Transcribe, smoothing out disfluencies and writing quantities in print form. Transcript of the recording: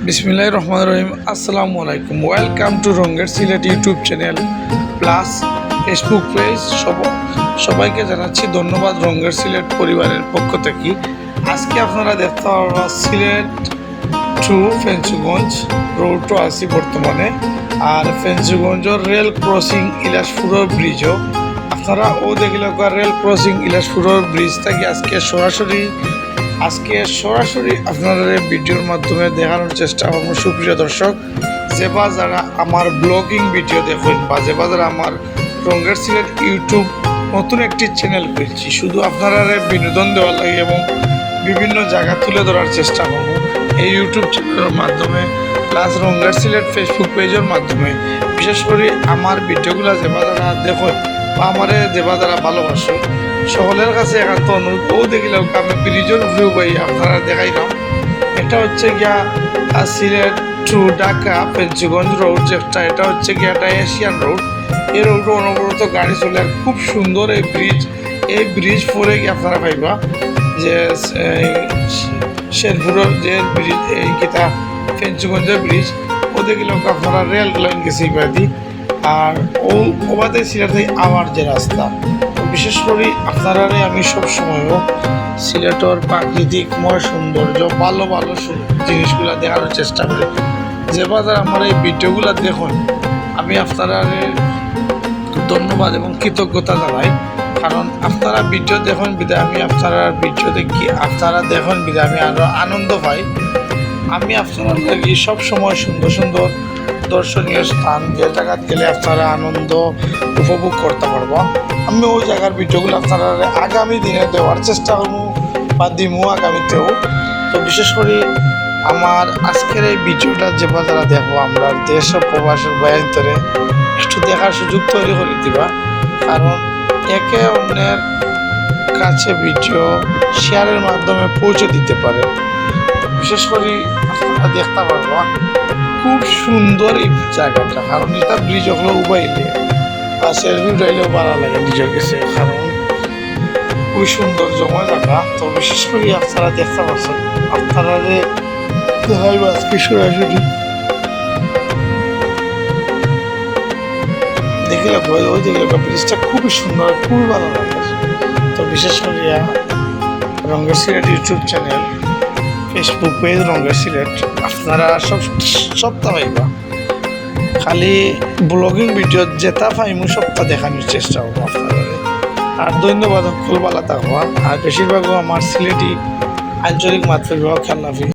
বিসমিল্লাহির রহমানির রহিম। আসসালামু আলাইকুম। ওয়েলকাম টু রঙ্গের Sylhet YouTube channel plus Facebook page. সবাইকে জানাচ্ছি ধন্যবাদ রঙ্গের সিলেট পরিবারের পক্ষ থেকে। আজকে আপনারা দেখতে পারবেন সিলেট টু ফেঞ্চুগঞ্জ রোডও আছি বর্তমানে, আর ফেঞ্চুগঞ্জের রেল ক্রসিং ইলাসপুরের ব্রিজও আপনারা দেখলে রেল ক্রসিং ইলাসপুরের ব্রিজ থেকে আজকে সরাসরি আপনারা ভিডিওর মাধ্যমে দেখানোর চেষ্টা করবো। সুপ্রিয় দর্শক, যেবা যারা আমার ব্লগিং ভিডিও দেখুন বা যেবা যারা আমার রঙ্গের সিলেট ইউটিউব নতুন একটি চ্যানেল খুলছি, শুধু আপনারা বিনোদন দেওয়ার লাগে এবং বিভিন্ন জায়গা তুলে ধরার চেষ্টা করবো এই ইউটিউব চ্যানেলের মাধ্যমে, প্লাস রঙ্গের সিলেট ফেসবুক পেজের মাধ্যমে। বিশেষ করে আমার ভিডিওগুলো যেবা যারা দেখুন বা আমার যেবা যারা ভালোবাসো, সকলের কাছে একান্ত অনুরোধ দেখিলেও আমি ব্রিজের উপরেও পাই আপনারা দেখাইলাম। এটা হচ্ছে গিয়া সিলেট টু ঢাকা ফেঞ্চুগঞ্জ রোড, যেটা এটা হচ্ছে গিয়া একটা এশিয়ান রোড। এই রোডে অনবরত গাড়ি চলে, আর খুব সুন্দর এই ব্রিজ পরে গিয়ে আপনারা পাইবা যে শেরপুরের যে ব্রিজ, এই কিতা ফেঞ্চুগঞ্জের ব্রিজ দেখিলেও আপনারা রেল লাইন গেছে ইবাদি, আর ওবাদে সিলেটে আবার যে রাস্তা। বিশেষ করে আপনারা আমি সবসময়ও সিলেটের প্রাকৃতিকময় সৌন্দর্য ভালো জিনিসগুলো দেখানোর চেষ্টা করি। যে বাজার আমার এই ভিডিওগুলো দেখুন, আমি আপনারা ধন্যবাদ এবং কৃতজ্ঞতা জানাই, কারণ আপনারা ভিডিও দেখুন বিধায় আমি আপনারা দেখুন বিধায় আমি আরও আনন্দ পাই। আমি আপনারা লাগি সবসময় সুন্দর সুন্দর দর্শনীয় স্থান, যে জায়গায় গেলে আপনারা আনন্দ উপভোগ করতে পারবো, আমি ওই জায়গার ভিডিওগুলো আপনারা আগামী দিনে দেওয়ার চেষ্টা করবো বা দিমু আগামীতেও। তো বিশেষ করে আমার আজকের এই ভিডিওটা যে যারা দেখবো, আমরা দেশ ও প্রবাসের বাইরে একটু দেখার সুযোগ তৈরি করে দিবা, কারণ একে অন্যের কাছে ভিডিও শেয়ারের মাধ্যমে পৌঁছে দিতে পারে। বিশেষ করে আপনারা দেখতে পারবা খুব সুন্দর এই জায়গাটা, কারণ এটা ব্রিজ হলো উবাইলে বা সেলফি উঠাইলেও ভালো লাগে নিজের কাছে, কারণ খুবই সুন্দর জমা জায়গা। তো বিশেষ করে আপনারা দেখতে পাচ্ছেন, আপনারা দেখাইব আজকে সরাসরি দেখিলে ব্রিজটা খুবই সুন্দর, খুবই ভালো লাগে। তো বিশেষ করে রঙ্গের Sylhet YouTube channel Facebook page রঙ্গের সিলেট আপনারা সপ্তাহ পাইবা, খালি ব্লগিং ভিডিও যেটা পাইমু সপ্তাহ দেখানোর চেষ্টা করবো আপনারা। আর ধন্যবাদ, খুব ভালো থাকবা। আর বেশিরভাগও আমার সিলেটি আঞ্চলিক মাতৃভাষা খেয়াল রাখি।